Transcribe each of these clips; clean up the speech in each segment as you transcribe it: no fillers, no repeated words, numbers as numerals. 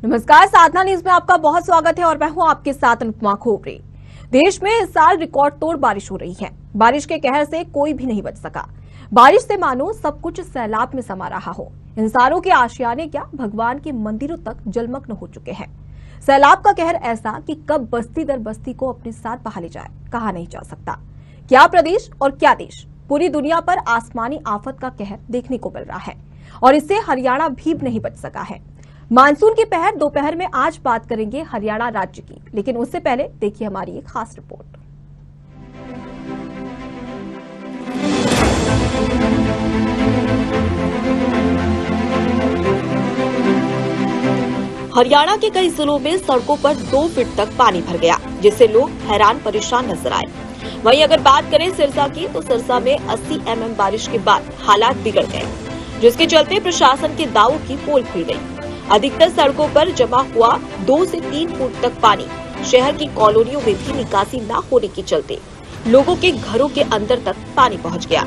नमस्कार, साधना न्यूज में आपका बहुत स्वागत है और मैं हूं आपके साथ अनुपमा खोपरे। देश में इस साल रिकॉर्ड तोड़ बारिश हो रही है। बारिश के कहर से कोई भी नहीं बच सका। बारिश से मानो सब कुछ सैलाब में समा रहा हो। इंसानों के आशियाने क्या भगवान के मंदिरों तक जलमग्न हो चुके हैं। सैलाब का कहर ऐसा कि कब बस्ती दर बस्ती को अपने साथ बहा ले जाए कहा नहीं जा सकता। क्या प्रदेश और क्या देश, पूरी दुनिया पर आसमानी आफत का कहर देखने को मिल रहा है और इससे हरियाणा भी नहीं बच सका है। मानसून की पहर दोपहर में आज बात करेंगे हरियाणा राज्य की, लेकिन उससे पहले देखिए हमारी एक खास रिपोर्ट। हरियाणा के कई जिलों में सड़कों पर 2 फीट तक पानी भर गया, जिससे लोग हैरान परेशान नजर आए। वहीं अगर बात करें सिरसा की, तो सिरसा में 80 mm बारिश के बाद हालात बिगड़ गए, जिसके चलते प्रशासन के दावों की पोल खुल गई। अधिकतर सड़कों पर जमा हुआ 2 से 3 फुट तक पानी। शहर की कॉलोनियों में भी निकासी न होने के चलते लोगों के घरों के अंदर तक पानी पहुंच गया।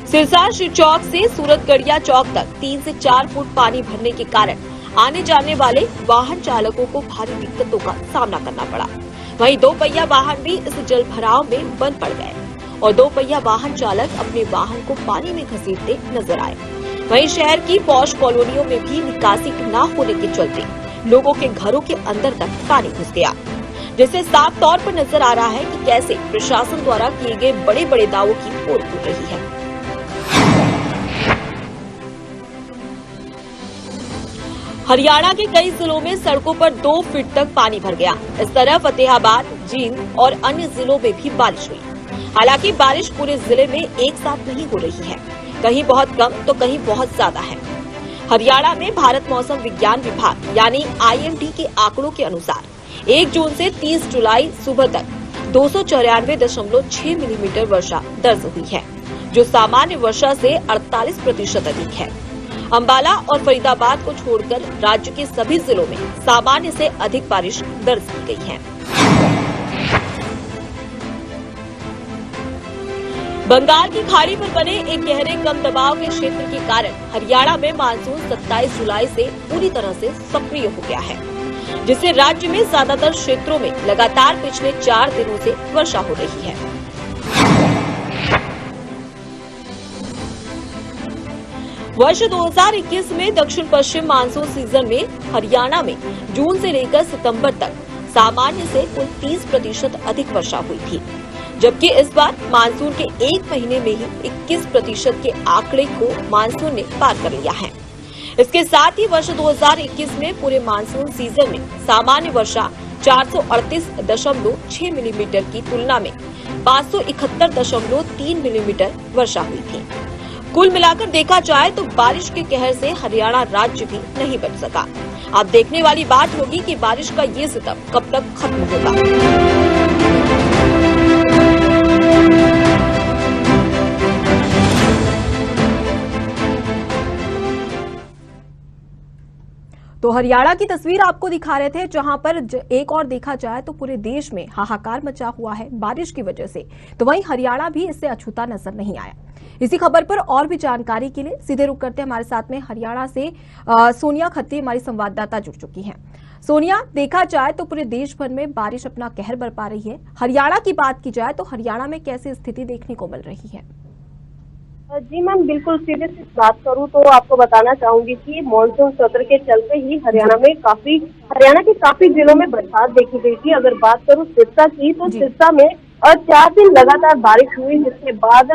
सिरसा शिव चौक से सूरतगढ़िया चौक तक 3 से 4 फुट पानी भरने के कारण आने जाने वाले वाहन चालकों को भारी दिक्कतों का सामना करना पड़ा। वहीं 2 पहिया वाहन भी इस जल भराव में बंद पड़ गए और 2 पहिया वाहन चालक अपने वाहन को पानी में घसीटते नजर आए। वहीं शहर की पॉश कॉलोनियों में भी निकासी न होने के चलते लोगों के घरों के अंदर तक पानी घुस गया, जिससे साफ तौर पर नजर आ रहा है कि कैसे प्रशासन द्वारा किए गए बड़े बड़े दावों की पोल खुल रही है। हरियाणा के कई जिलों में सड़कों पर 2 फीट तक पानी भर गया। इस तरह फतेहाबाद, जींद और अन्य जिलों में भी बारिश हुई। हालांकि बारिश पूरे जिले में एक साथ नहीं हो रही है, कहीं बहुत कम तो कहीं बहुत ज्यादा है। हरियाणा में भारत मौसम विज्ञान विभाग यानी IMD के आंकड़ों के अनुसार 1 जून से 30 जुलाई सुबह तक 294.6 मिलीमीटर वर्षा दर्ज हुई है, जो सामान्य वर्षा से 48% अधिक है। अंबाला और फरीदाबाद को छोड़कर राज्य के सभी जिलों में सामान्य से अधिक बारिश दर्ज की गई है। बंगाल की खाड़ी पर बने एक गहरे कम दबाव के क्षेत्र के कारण हरियाणा में मानसून 27 जुलाई से पूरी तरह से सक्रिय हो गया है, जिससे राज्य में ज्यादातर क्षेत्रों में लगातार पिछले 4 दिनों से वर्षा हो रही है। वर्ष 2021 में दक्षिण पश्चिम मानसून सीजन में हरियाणा में जून से लेकर सितंबर तक सामान्य से कुल 30% अधिक वर्षा हुई थी, जबकि इस बार मानसून के 1 महीने में ही 21% के आंकड़े को मानसून ने पार कर लिया है। इसके साथ ही वर्ष 2021 में पूरे मानसून सीजन में सामान्य वर्षा 438.6 मिलीमीटर की तुलना में 571.3 मिलीमीटर वर्षा हुई थी। कुल मिलाकर देखा जाए तो बारिश के कहर से हरियाणा राज्य भी नहीं बच सका। अब देखने वाली बात होगी कि बारिश का ये सितम कब तक खत्म होगा। तो हरियाणा की तस्वीर आपको दिखा रहे थे, जहां पर एक और देखा जाए तो पूरे देश में हाहाकार मचा हुआ है बारिश की वजह से, तो वहीं हरियाणा भी इससे अछूता नजर नहीं आया। इसी खबर पर और भी जानकारी के लिए सीधे रुक करते हमारे साथ में हरियाणा से सोनिया खत्री हमारी संवाददाता जुड़ चुकी हैं। सोनिया, देखा जाए तो पूरे देश भर में बारिश अपना कहर बरपा रही है। हरियाणा की बात की जाए तो हरियाणा में कैसी स्थिति देखने को मिल रही है? जी मैम, बिल्कुल सीधे से बात करूं तो आपको बताना चाहूंगी कि मानसून सत्र के चलते ही हरियाणा के काफी जिलों में बरसात देखी गई थी। अगर बात करूं सिरसा की, तो सिरसा में 4 दिन लगातार बारिश हुई, जिसके बाद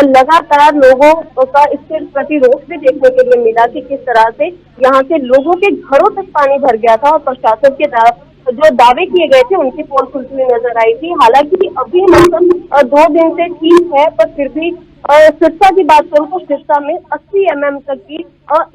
लगातार लोगों का इसके प्रति रोष भी देखने के लिए मिला कि किस तरह से यहाँ से लोगों के घरों तक पानी भर गया था और प्रशासन के जो दावे किए गए थे उनकी पोल खुलती हुई नजर आई थी। हालांकि अभी मौसम 2 दिन से ठीक है, पर फिर भी सिरसा की बात करूं तो सिरसा में 80 mm तक की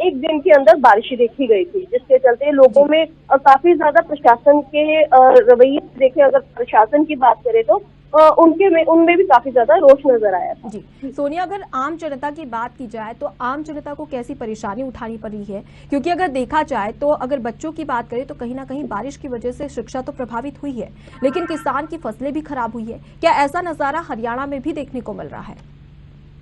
1 दिन के अंदर बारिश देखी गई थी, जिसके चलते लोगों में काफी ज्यादा प्रशासन के रवैये देखे। अगर प्रशासन की बात करें तो उनमें भी काफी ज्यादा रोष नजर आया था। जी सोनिया, अगर आम जनता की बात की जाए तो आम जनता को कैसी परेशानी उठानी पड़ी है? क्योंकि अगर देखा जाए तो अगर बच्चों की बात करें तो कहीं ना कहीं बारिश की वजह से शिक्षा तो प्रभावित हुई है, लेकिन किसान की फसलें भी खराब हुई है। क्या ऐसा नजारा हरियाणा में भी देखने को मिल रहा है?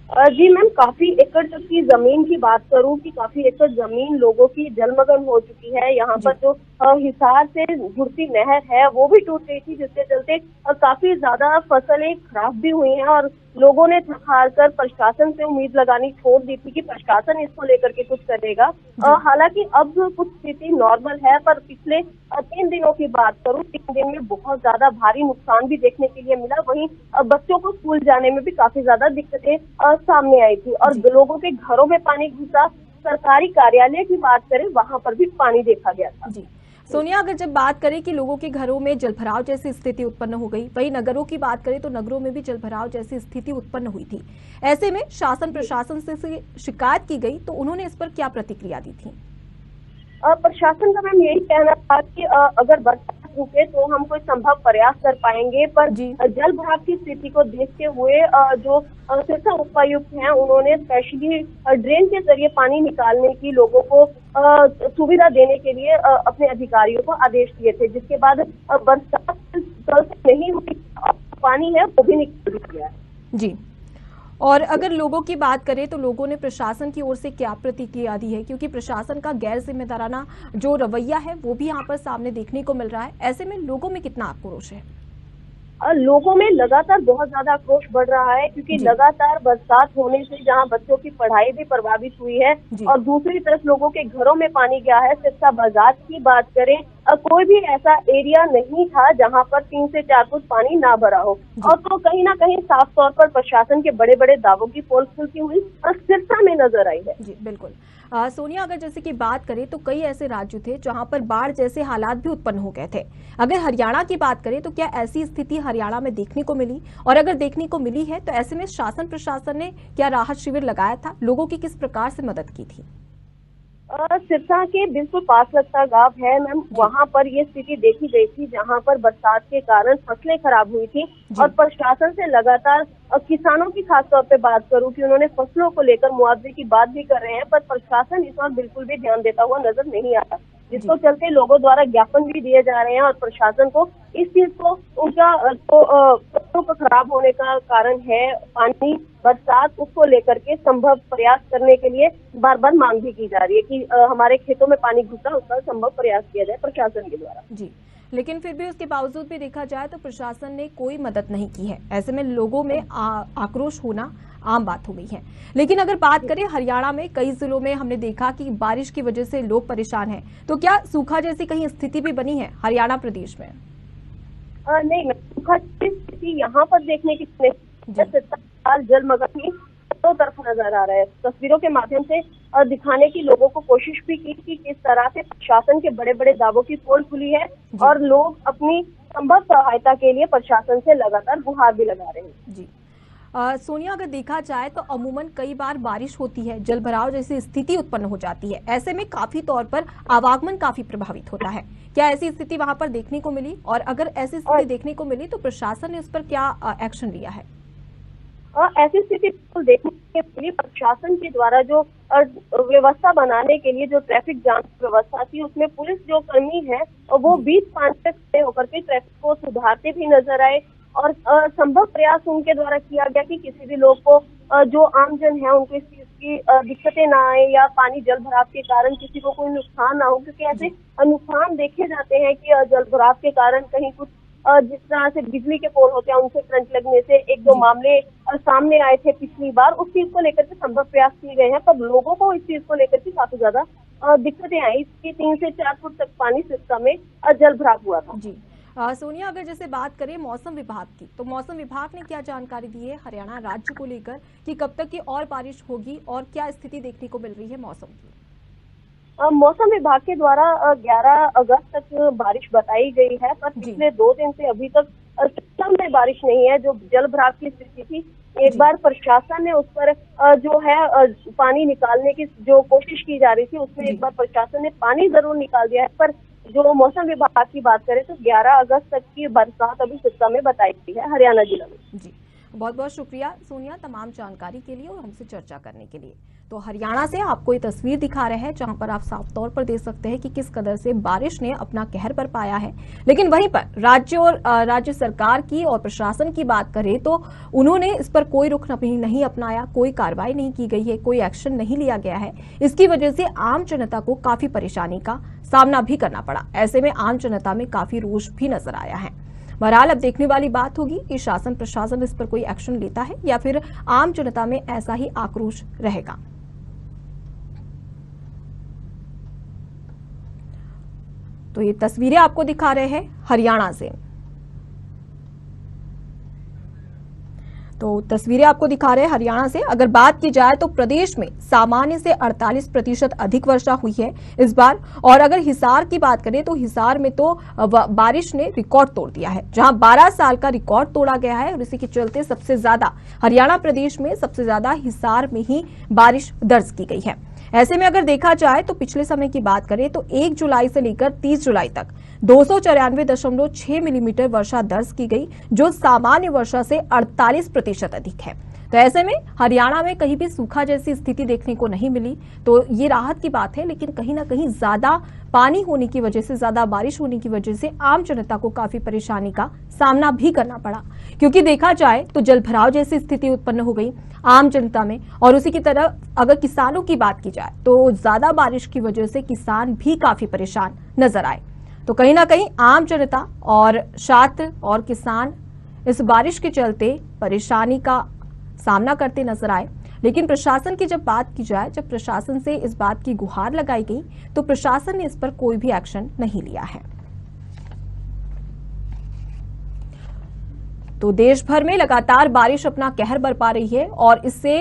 जी मैम, काफी एकड़ तक की जमीन की बात करूं कि काफी एकड़ जमीन लोगों की जलमग्न हो चुकी है। यहाँ पर जो हिसार से जुड़ती नहर है वो भी टूट गई थी, जिसके चलते काफी ज्यादा फसलें खराब भी हुई हैं और लोगों ने थक हार कर प्रशासन से उम्मीद लगानी छोड़ दी थी कि प्रशासन इसको लेकर के कुछ करेगा। हालांकि अब कुछ स्थिति नॉर्मल है, पर पिछले 3 दिनों की बात करूं, 3 दिन में बहुत ज्यादा भारी नुकसान भी देखने के लिए मिला। वहीं बच्चों को स्कूल जाने में भी काफी ज्यादा दिक्कतें सामने आई थी और लोगों के घरों में पानी घुसा। सरकारी कार्यालय की बात करें, वहां पर भी पानी देखा गया था। जी सोनिया, अगर जब बात करें कि लोगों के घरों में जलभराव जैसी स्थिति उत्पन्न हो गई, वहीं नगरों की बात करें तो नगरों में भी जलभराव जैसी स्थिति उत्पन्न हुई थी। ऐसे में शासन प्रशासन से शिकायत की गई तो उन्होंने इस पर क्या प्रतिक्रिया दी थी? प्रशासन का मैम यही कहना था कि अगर बरसात रुके तो हम कोई संभव प्रयास कर पाएंगे, पर जल भराव की स्थिति को देखते हुए जो सिरसा उपायुक्त हैं उन्होंने स्पेशली ड्रेन के जरिए पानी निकालने की लोगों को सुविधा देने के लिए अपने अधिकारियों को आदेश दिए थे, जिसके बाद बरसात जल से नहीं हुई, पानी है वो भी निकल गया है। जी, और अगर लोगों की बात करें तो लोगों ने प्रशासन की ओर से क्या प्रतिक्रिया दी है, क्योंकि प्रशासन का गैर जिम्मेदाराना जो रवैया है वो भी यहाँ पर सामने देखने को मिल रहा है। ऐसे में लोगों में कितना आक्रोश है? लोगों में लगातार बहुत ज्यादा आक्रोश बढ़ रहा है, क्योंकि लगातार बरसात होने से जहां बच्चों की पढ़ाई भी प्रभावित हुई है और दूसरी तरफ लोगों के घरों में पानी गया है। सिरसा बाजार की बात करें, कोई भी ऐसा एरिया नहीं था जहां पर 3 से 4 फुट पानी ना भरा हो, और तो कहीं ना कहीं साफ तौर पर प्रशासन के बड़े बड़े दावों की पोल खुलती हुई सिरसा में नजर आई है। जी बिल्कुल। सोनिया, अगर जैसे कि बात करें तो कई ऐसे राज्य थे जहां पर बाढ़ जैसे हालात भी उत्पन्न हो गए थे। अगर हरियाणा की बात करें तो क्या ऐसी स्थिति हरियाणा में देखने को मिली, और अगर देखने को मिली है तो ऐसे में शासन प्रशासन ने क्या राहत शिविर लगाया था, लोगों की किस प्रकार से मदद की थी? सिरसा के बिल्कुल पास लगता गांव है मैम, वहां पर ये स्थिति देखी गई थी जहां पर बरसात के कारण फसलें खराब हुई थी और प्रशासन से लगातार किसानों की खास तौर पे बात करूं कि उन्होंने फसलों को लेकर मुआवजे की बात भी कर रहे हैं, पर प्रशासन इस वक्त बिल्कुल भी ध्यान देता हुआ नजर नहीं आता, जिसको चलते लोगों द्वारा ज्ञापन भी दिए जा रहे हैं और प्रशासन को इस चीज को उनका फसलों को खराब होने का कारण है पानी, बरसात, उसको लेकर के संभव प्रयास करने के लिए बार बार मांग भी की जा रही है कि हमारे खेतों में पानी घुसा, उसका संभव प्रयास किया जाए प्रशासन के द्वारा। जी, लेकिन फिर भी उसके बावजूद भी देखा जाए तो प्रशासन ने कोई मदद नहीं की है। ऐसे में लोगों में आक्रोश होना आम बात हो गई है। लेकिन अगर बात करें हरियाणा में कई जिलों में हमने देखा कि बारिश की वजह से लोग परेशान हैं, तो क्या सूखा जैसी कहीं स्थिति भी बनी है हरियाणा प्रदेश में? नहीं, सूखा की स्थिति यहाँ पर देखने की जलमग्न चारों तरफ नजर आ रहा है। तस्वीरों के माध्यम से दिखाने की लोगों को कोशिश भी की कि किस तरह से प्रशासन के बड़े बड़े दावों की पोल खुली है और लोग अपनी संभव सहायता के लिए प्रशासन से लगातार गुहार भी लगा रहे हैं। जी सोनिया, अगर देखा जाए तो अमूमन कई बार बारिश होती है, जलभराव जैसी स्थिति उत्पन्न हो जाती है, ऐसे में काफी तौर पर आवागमन काफी प्रभावित होता है। क्या ऐसी स्थिति वहां पर देखने को मिली, और अगर ऐसी स्थिति देखने को मिली तो प्रशासन ने उस पर क्या एक्शन लिया है? ऐसी स्थिति को देखने के लिए प्रशासन के द्वारा जो व्यवस्था बनाने के लिए जो ट्रैफिक जांच व्यवस्था थी, उसमें पुलिस जो कर्मी है वो 20-5 तक खड़े होकर के ट्रैफिक को सुधारते भी नजर आए और संभव प्रयास उनके द्वारा किया गया कि किसी भी लोग को जो आमजन है उनको इस चीज की दिक्कतें ना आए या पानी जल भराव के कारण किसी को कोई नुकसान ना हो, क्योंकि ऐसे नुकसान देखे जाते हैं कि जल भराव के कारण कहीं कुछ जिस तरह से बिजली के पोल होते हैं उनसे करंट लगने से 1-2 मामले सामने आए थे पिछली बार, उस चीज को लेकर के संभव प्रयास किए गए हैं, पर लोगों को इस चीज को लेकर के काफी ज्यादा दिक्कतें आई। इसकी 3 से 4 फुट तक पानी सिरसा में जल भराव हुआ था। जी सोनिया, अगर जैसे बात करें मौसम विभाग की, तो मौसम विभाग ने क्या जानकारी दी है हरियाणा राज्य को लेकर कि कब तक की और बारिश होगी और क्या स्थिति देखने को मिल रही है मौसम की? मौसम विभाग के द्वारा 11 अगस्त तक बारिश बताई गई है, पर पिछले 2 दिन से अभी तक सिरसा में बारिश नहीं है। जो जल भराव की स्थिति थी, एक बार प्रशासन ने उस पर जो है पानी निकालने की जो कोशिश की जा रही थी, उसमें एक बार प्रशासन ने पानी जरूर निकाल दिया है, पर जो मौसम विभाग की बात करें तो 11 अगस्त तक की बरसात अभी सिरसा में बताई गई है हरियाणा जिला में। जी बहुत बहुत शुक्रिया सोनिया तमाम जानकारी के लिए और हमसे चर्चा करने के लिए। तो हरियाणा से आपको ये तस्वीर दिखा रहे हैं जहां पर आप साफ तौर पर देख सकते हैं कि किस कदर से बारिश ने अपना कहर बरपाया है। लेकिन वहीं पर राज्य सरकार की और प्रशासन की बात करें तो उन्होंने इस पर कोई रुख नहीं अपनाया, कोई कार्रवाई नहीं की गई है, कोई एक्शन नहीं लिया गया है। इसकी वजह से आम जनता को काफी परेशानी का सामना भी करना पड़ा। ऐसे में आम जनता में काफी रोष भी नजर आया है। बहरहाल अब देखने वाली बात होगी कि शासन प्रशासन इस पर कोई एक्शन लेता है या फिर आम जनता में ऐसा ही आक्रोश रहेगा। तो ये तस्वीरें आपको दिखा रहे हैं हरियाणा से। तो तस्वीरें आपको दिखा रहे हैं हरियाणा से। अगर बात की जाए तो प्रदेश में सामान्य से 48% अधिक वर्षा हुई है इस बार। और अगर हिसार की बात करें तो हिसार में तो बारिश ने रिकॉर्ड तोड़ दिया है, जहां 12 साल का रिकॉर्ड तोड़ा गया है। और इसी के चलते सबसे ज्यादा हरियाणा प्रदेश में सबसे ज्यादा हिसार में ही बारिश दर्ज की गई है। ऐसे में अगर देखा जाए तो पिछले समय की बात करें तो 1 जुलाई से लेकर 30 जुलाई तक 294.6 मिलीमीटर वर्षा दर्ज की गई, जो सामान्य वर्षा से 48% अधिक है। तो ऐसे में हरियाणा में कहीं भी सूखा जैसी स्थिति देखने को नहीं मिली, तो ये राहत की बात है। लेकिन कहीं ना कहीं ज्यादा पानी होने की वजह से, ज्यादा बारिश होने की वजह से आम जनता को काफी परेशानी का सामना भी करना पड़ा, क्योंकि देखा जाए तो जल भराव जैसी स्थिति उत्पन्न हो गई आम जनता में। और उसी की तरह अगर किसानों की बात की जाए तो ज्यादा बारिश की वजह से किसान भी काफी परेशान नजर आए। तो कहीं ना कहीं आम जनता और छात्र और किसान इस बारिश के चलते परेशानी का सामना करते नजर आए। लेकिन प्रशासन की जब बात की जाए, जब प्रशासन से इस बात की गुहार लगाई गई तो प्रशासन ने इस पर कोई भी एक्शन नहीं लिया है। तो देश भर में लगातार बारिश अपना कहर बरपा रही है और इससे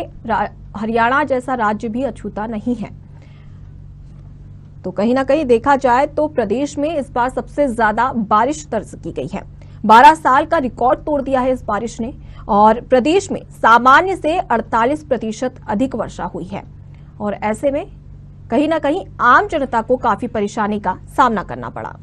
हरियाणा जैसा राज्य भी अछूता नहीं है। तो कहीं ना कहीं देखा जाए तो प्रदेश में इस बार सबसे ज्यादा बारिश दर्ज की गई है। 12 साल का रिकॉर्ड तोड़ दिया है इस बारिश ने। और प्रदेश में सामान्य से 48% अधिक वर्षा हुई है। और ऐसे में कहीं ना कहीं आम जनता को काफी परेशानी का सामना करना पड़ा।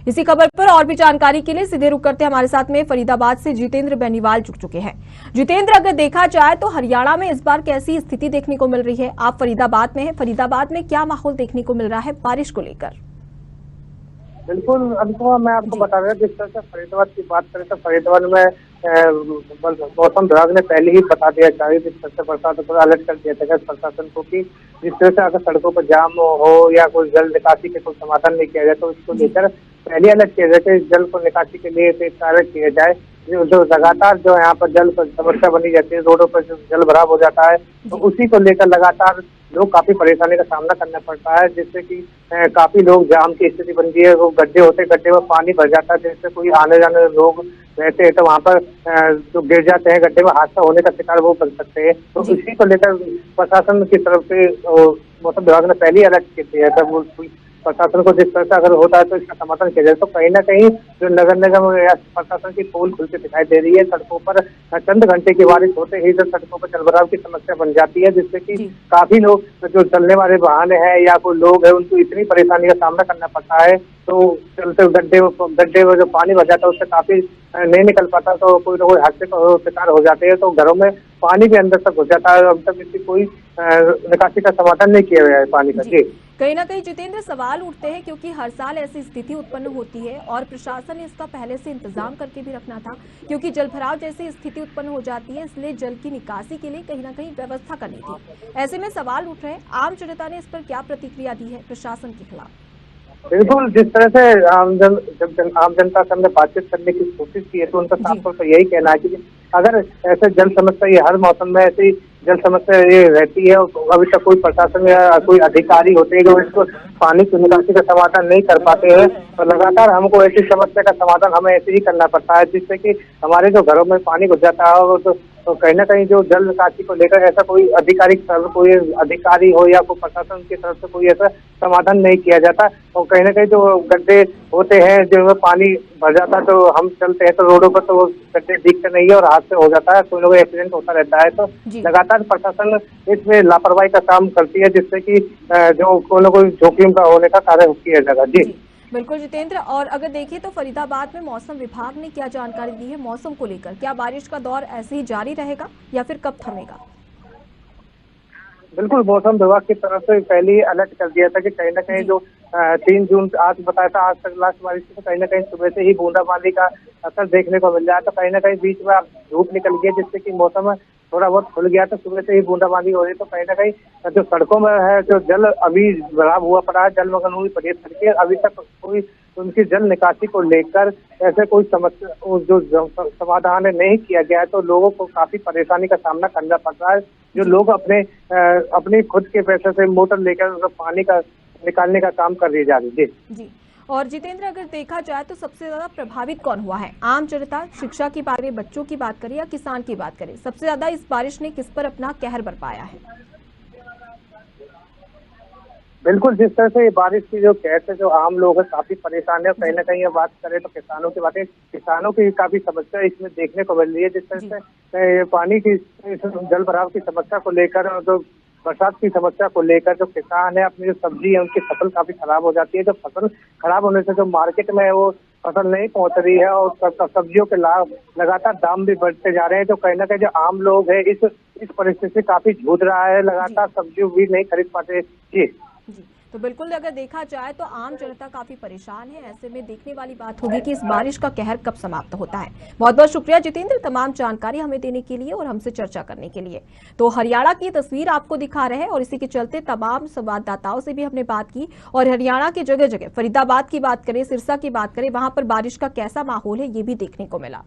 इसी खबर पर और भी जानकारी के लिए सीधे रुक करते हमारे साथ में फरीदाबाद से जितेंद्र बेनीवाल जुड़ चुके हैं। जितेंद्र, अगर देखा जाए तो हरियाणा में इस बार कैसी स्थिति देखने को मिल रही है? आप फरीदाबाद में हैं, फरीदाबाद में क्या माहौल देखने को मिल रहा है बारिश को लेकर? बिल्कुल अनुपमा, मैं आपको बता रहा हूँ जिस तरह से फरीदाबाद की बात करें तो फरीदाबाद में मौसम विभाग ने पहले ही बता दिया था, जिस तरह से प्रशासन को अलर्ट कर दिया था प्रशासन को कि जिस तरह से अगर सड़कों पर जाम हो या कोई जल निकासी के कोई समाधान नहीं किया जाए तो उसको लेकर पहले अलर्ट किया जाए कि जल को निकासी के लिए कार्य किया जाए। जो लगातार जो यहाँ पर जल समस्या बनी जाती है, रोडों पर जो जल भराव हो जाता है, तो उसी को लेकर लगातार लोग काफी परेशानी का सामना करना पड़ता है, जिससे कि काफी लोग जाम की स्थिति बनती है। वो गड्ढे होते, गड्ढे में पानी भर जाता है, जिससे कोई आने जाने लोग रहते हैं तो वहाँ पर जो गिर जाते हैं गड्ढे में, हादसा होने का शिकार वो बन सकते हैं। तो इसी को लेकर प्रशासन की तरफ से मौसम विभाग ने पहले ही अलर्ट किया था प्रशासन को, जिस तरह से अगर होता है तो इसका समाधान किया जाए। तो कहीं ना कहीं जो नगर निगम या प्रशासन की पोल खुलती दिखाई दे रही है। सड़कों पर चंद घंटे की बारिश होते ही जो सड़कों पर जल भराव की समस्या बन जाती है, जिससे कि काफी लोग जो चलने वाले वाहन है या कोई लोग है उनको इतनी परेशानी का सामना करना पड़ता है। तो चलते गड्ढे में जो पानी भर जाता है उससे काफी नहीं निकल पाता, तो कोई ना कोई हादसे का शिकार हो जाते हैं। तो घरों में पानी भी अंदर तक घुस जाता है। अब तक इसकी कोई निकासी का समाधान नहीं किया गया है पानी का। जी, कहीं ना कहीं जितेंद्र सवाल उठते हैं, क्योंकि हर साल ऐसी स्थिति उत्पन्न होती है और प्रशासन ने इसका पहले से इंतजाम करके भी रखना था, क्योंकि जलभराव जैसी स्थिति उत्पन्न हो जाती है, इसलिए जल की निकासी के लिए कहीं ना कहीं व्यवस्था करनी थी। ऐसे में सवाल उठ रहे हैं, आम जनता ने इस पर क्या प्रतिक्रिया दी है प्रशासन के खिलाफ? बिल्कुल, जिस तरह से आम जनता से हमने बातचीत करने की कोशिश की है तो उनका साफ तौर पर यही कहना है कि अगर ऐसे जल समस्या ये हर मौसम में ऐसी जल समस्या ये रहती है, अभी तक कोई प्रशासन या कोई अधिकारी होते हैं जो इसको पानी की निकासी का समाधान नहीं कर पाते हैं। तो लगातार हमको ऐसी समस्या का समाधान हमें ऐसे ही करना पड़ता है, जिससे कि हमारे जो घरों में पानी घुस जाता है तो कहीं ना कहीं जो जल निकासी को लेकर ऐसा कोई कोई अधिकारी हो या कोई प्रशासन की तरफ से कोई ऐसा समाधान नहीं किया जाता। और कहीं ना कहीं जो गड्ढे होते हैं जिनमें पानी भर जाता है, तो हम चलते हैं तो रोडों पर तो वो गड्ढे दिखते नहीं है और हादसे हो जाता है, कोई ना कोई एक्सीडेंट होता रहता है। तो लगातार प्रशासन इसमें लापरवाही का काम करती है, जिससे कि जो कोई ना कोई जोखिम का होने का कार्य किया जाएगा। जी, बिल्कुल जितेंद्र, और अगर देखें तो फरीदाबाद में मौसम विभाग ने क्या जानकारी दी है मौसम को लेकर? क्या बारिश का दौर ऐसे ही जारी रहेगा या फिर कब थमेगा? बिल्कुल, मौसम विभाग की तरफ से पहले ही अलर्ट कर दिया था कि कहीं ना कहीं जो 3 जून आज बताया था, आज तक लास्ट बारिश थी, तो कहीं ना कहीं सुबह से ही बूंदाबांदी का असर देखने को मिल रहा है। तो कहीं ना कहीं बीच में अब धूप निकल गई, जिससे कि मौसम थोड़ा बहुत खुल गया। तो सुबह से ही बूंदाबांदी हो रही है, तो कहीं ना कहीं जो सड़कों में है जो जल अभी भराव हुआ पड़ा है, जलमग्न हुई पड़ी है सड़कें, अभी तक कोई उनकी जल निकासी को लेकर ऐसे कोई समस्या जो समाधान नहीं किया गया है, तो लोगों को काफी परेशानी का सामना करना पड़ रहा है। जो लोग अपने खुद के पैसे से मोटर लेकर पानी का निकालने का काम कर रही जा रही है। जी, और जितेंद्र, अगर देखा जाए तो सबसे ज्यादा प्रभावित कौन हुआ है? आम जनता, शिक्षा की बात करें, बच्चों की बात करें या किसान की बात करें, सबसे ज्यादा इस बारिश ने किस पर अपना कहर बरपाया है? बिल्कुल, जिस तरह से ये बारिश की जो कहर से जो आम लोग हैं काफी परेशान है। कहीं ना कहीं ये बात करें तो किसानों की बातें, किसानों की काफी समस्या इसमें देखने को मिल रही है। जिस तरह से पानी की जल भराव की समस्या को लेकर और जो बरसात की समस्या को लेकर जो किसान है, अपनी जो सब्जी है उनकी फसल काफी खराब हो जाती है। जो फसल खराब होने से जो मार्केट में वो फसल नहीं पहुंच रही है और सब्जियों के लगातार दाम भी बढ़ते जा रहे हैं। तो कहीं ना कहीं जो आम लोग है इस परिस्थिति से काफी जूझ रहा है, लगातार सब्जी भी नहीं खरीद पाते। जी, तो बिल्कुल अगर देखा जाए तो आम जनता काफी परेशान है। ऐसे में देखने वाली बात होगी कि इस बारिश का कहर कब समाप्त होता है। बहुत बहुत शुक्रिया जितेंद्र, तमाम जानकारी हमें देने के लिए और हमसे चर्चा करने के लिए। तो हरियाणा की तस्वीर आपको दिखा रहे हैं और इसी के चलते तमाम संवाददाताओं से भी हमने बात की और हरियाणा की जगह जगह, फरीदाबाद की बात करें, सिरसा की बात करें, वहां पर बारिश का कैसा माहौल है ये भी देखने को मिला।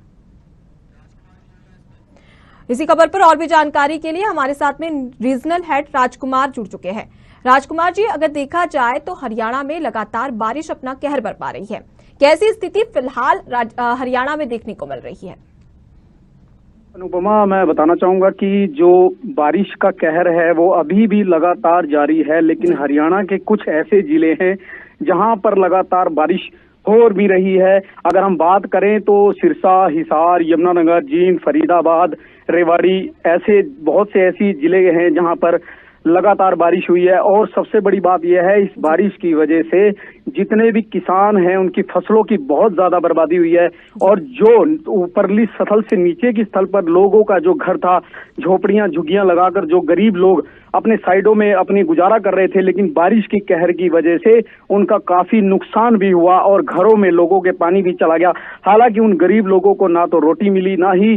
इसी खबर पर और भी जानकारी के लिए हमारे साथ में रीजनल हेड राजकुमार जुड़ चुके हैं। राजकुमार जी, अगर देखा जाए तो हरियाणा में लगातार बारिश अपना कहर बरपा रही है, कैसी स्थिति फिलहाल हरियाणा में देखने को मिल रही है? अनुपमा, मैं बताना चाहूंगा कि जो बारिश का कहर है वो अभी भी लगातार जारी है, लेकिन हरियाणा के कुछ ऐसे जिले हैं जहां पर लगातार बारिश हो भी रही है। अगर हम बात करें तो सिरसा, हिसार, यमुनानगर, जींद, फरीदाबाद, रेवाड़ी, ऐसे बहुत से ऐसी जिले हैं जहां पर लगातार बारिश हुई है। और सबसे बड़ी बात यह है, इस बारिश की वजह से जितने भी किसान हैं उनकी फसलों की बहुत ज्यादा बर्बादी हुई है। और जो ऊपरली स्थल से नीचे की स्थल पर लोगों का जो घर था, झोपड़ियां झुग्गियां लगाकर जो गरीब लोग अपने साइडों में अपनी गुजारा कर रहे थे, लेकिन बारिश की कहर की वजह से उनका काफी नुकसान भी हुआ और घरों में लोगों के पानी भी चला गया। हालांकि उन गरीब लोगों को ना तो रोटी मिली, ना ही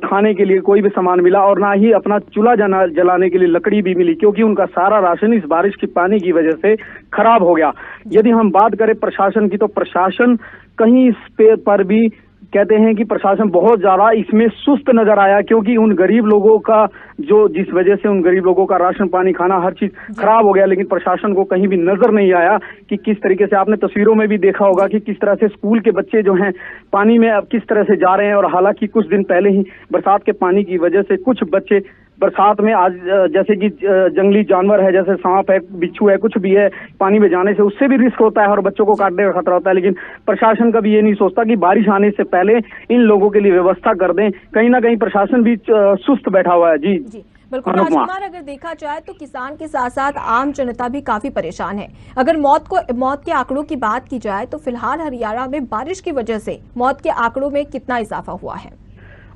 खाने के लिए कोई भी सामान मिला और ना ही अपना चूल्हा जलाने के लिए लकड़ी भी मिली, क्योंकि उनका सारा राशन इस बारिश की पानी की वजह से खराब हो गया। यदि हम बात करें प्रशासन की, तो प्रशासन कहीं इस पर भी कहते हैं कि प्रशासन बहुत ज्यादा इसमें सुस्त नजर आया, क्योंकि उन गरीब लोगों का जो जिस वजह से उन गरीब लोगों का राशन पानी खाना हर चीज खराब हो गया, लेकिन प्रशासन को कहीं भी नजर नहीं आया कि किस तरीके से, आपने तस्वीरों में भी देखा होगा कि किस तरह से स्कूल के बच्चे जो हैं पानी में अब किस तरह से जा रहे हैं। और हालांकि कुछ दिन पहले ही बरसात के पानी की वजह से कुछ बच्चे बरसात में आज जैसे कि जंगली जानवर है, जैसे सांप है, बिच्छू है, कुछ भी है, पानी में जाने से उससे भी रिस्क होता है और बच्चों को काटने का खतरा होता है। लेकिन प्रशासन कभी ये नहीं सोचता कि बारिश आने से पहले इन लोगों के लिए व्यवस्था कर दें। कहीं ना कहीं प्रशासन भी सुस्त बैठा हुआ है। जी बिल्कुल राजकुमार, अगर देखा जाए तो किसान के साथ साथ आम जनता भी काफी परेशान है। अगर मौत के आंकड़ों की बात की जाए तो फिलहाल हरियाणा में बारिश की वजह से मौत के आंकड़ों में कितना इजाफा हुआ है?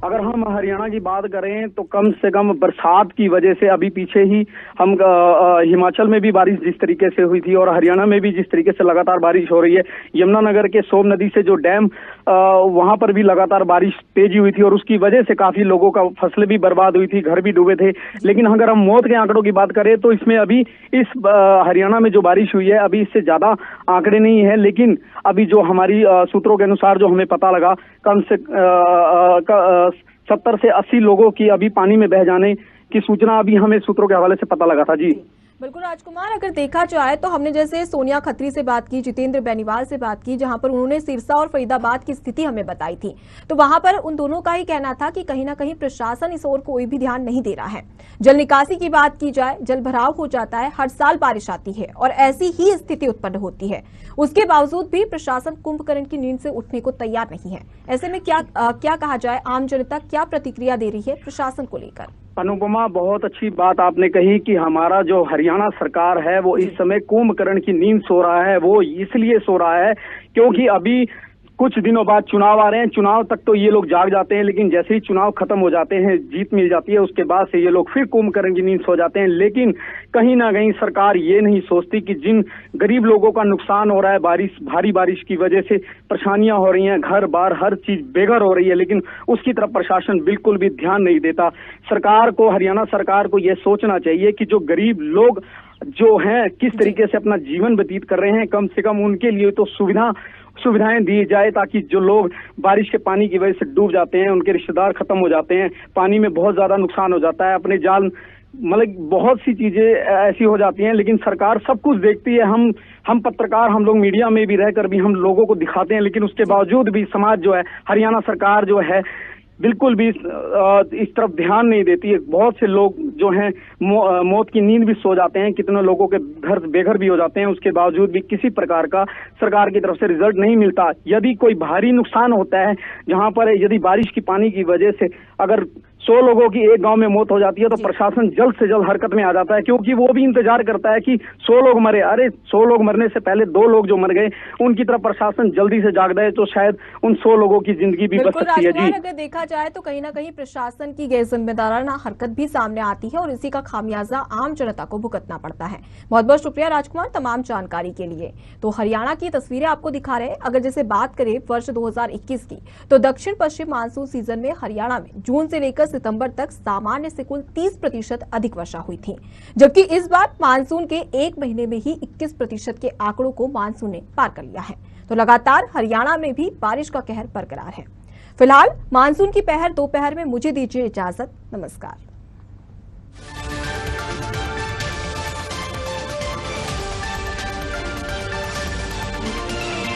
अगर हम हरियाणा की बात करें तो कम से कम बरसात की वजह से, अभी पीछे ही हम हिमाचल में भी बारिश जिस तरीके से हुई थी और हरियाणा में भी जिस तरीके से लगातार बारिश हो रही है, यमुनानगर के सोम नदी से जो डैम वहां पर भी लगातार बारिश तेजी हुई थी और उसकी वजह से काफी लोगों का फसलें भी बर्बाद हुई थी, घर भी डूबे थे। लेकिन अगर हम मौत के आंकड़ों की बात करें तो इसमें अभी इस हरियाणा में जो बारिश हुई है अभी इससे ज्यादा आंकड़े नहीं है। लेकिन अभी जो हमारी सूत्रों के अनुसार जो हमें पता लगा, कम से 70 से 80 लोगों की अभी पानी में बह जाने की सूचना अभी हमें सूत्रों के हवाले से पता लगा था। जी बिल्कुल राजकुमार, अगर देखा जाए तो हमने जैसे सोनिया खत्री से बात की, जितेंद्र बेनीवाल से बात की, जहां पर उन्होंने सिरसा और फरीदाबाद की स्थिति हमें बताई थी, तो वहां पर उन दोनों का ही कहना था कि कहीं ना कहीं प्रशासन इस ओर कोई भी ध्यान नहीं दे रहा है। जल निकासी की बात की जाए, जल भराव हो जाता है, हर साल बारिश आती है और ऐसी ही स्थिति उत्पन्न होती है, उसके बावजूद भी प्रशासन कुंभकर्ण की नींद से उठने को तैयार नहीं है। ऐसे में क्या कहा जाए, आम जनता क्या प्रतिक्रिया दे रही है प्रशासन को लेकर? अनुपमा, बहुत अच्छी बात आपने कही कि हमारा जो हरियाणा सरकार है वो इस समय कुंभकर्ण की नींद सो रहा है। वो इसलिए सो रहा है क्योंकि अभी कुछ दिनों बाद चुनाव आ रहे हैं। चुनाव तक तो ये लोग जाग जाते हैं, लेकिन जैसे ही चुनाव खत्म हो जाते हैं, जीत मिल जाती है, उसके बाद से ये लोग फिर कुंभकर्ण की नींद सो जाते हैं। लेकिन कहीं ना कहीं सरकार ये नहीं सोचती कि जिन गरीब लोगों का नुकसान हो रहा है, भारी बारिश की वजह से परेशानियां हो रही हैं, घर बार हर चीज बेघर हो रही है, लेकिन उसकी तरफ प्रशासन बिल्कुल भी ध्यान नहीं देता। सरकार को, हरियाणा सरकार को यह सोचना चाहिए कि जो गरीब लोग जो हैं किस तरीके से अपना जीवन व्यतीत कर रहे हैं, कम से कम उनके लिए तो सुविधाएं दी जाए, ताकि जो लोग बारिश के पानी की वजह से डूब जाते हैं, उनके रिश्तेदार खत्म हो जाते हैं, पानी में बहुत ज्यादा नुकसान हो जाता है, अपने जान मतलब बहुत सी चीजें ऐसी हो जाती हैं। लेकिन सरकार सब कुछ देखती है। हम पत्रकार, हम लोग मीडिया में भी रहकर भी हम लोगों को दिखाते हैं, लेकिन उसके बावजूद भी समाज जो है, हरियाणा सरकार जो है, बिल्कुल भी इस तरफ ध्यान नहीं देती है। बहुत से लोग जो हैं मौत की नींद भी सो जाते हैं, कितने लोगों के घर बेघर भी हो जाते हैं, उसके बावजूद भी किसी प्रकार का सरकार की तरफ से रिजल्ट नहीं मिलता। यदि कोई भारी नुकसान होता है, जहां पर यदि बारिश की पानी की वजह से अगर 100 लोगों की एक गांव में मौत हो जाती है, तो प्रशासन जल्द से जल्द हरकत में आ जाता है, क्योंकि वो भी इंतजार करता है कि 100 लोग मरे। अरे 100 लोग मरने से पहले 2 लोग जो मर गए, उनकी तरफ प्रशासन जल्दी से जाग जाए तो शायद उन 100 लोगों की जिंदगी भी बच सकती है। जी, अगर देखा जाए तो कहीं ना कहीं प्रशासन की गैर जिम्मेदाराना हरकत भी सामने आती है और इसी का खामियाजा आम जनता को भुगतना पड़ता है। बहुत बहुत शुक्रिया राजकुमार तमाम जानकारी के लिए। तो हरियाणा की तस्वीरें आपको दिखा रहे हैं। अगर जैसे बात करें वर्ष 2021 की, तो दक्षिण पश्चिम मानसून सीजन में हरियाणा में जून से लेकर सितंबर तक सामान्य से कुल 30% अधिक वर्षा हुई थी, जबकि इस बार मानसून के 1 महीने में ही 21% के आंकड़ों को मानसून ने पार कर लिया है। तो लगातार हरियाणा में भी बारिश का कहर बरकरार है। फिलहाल मानसून की पहर दोपहर में मुझे दीजिए इजाजत। नमस्कार।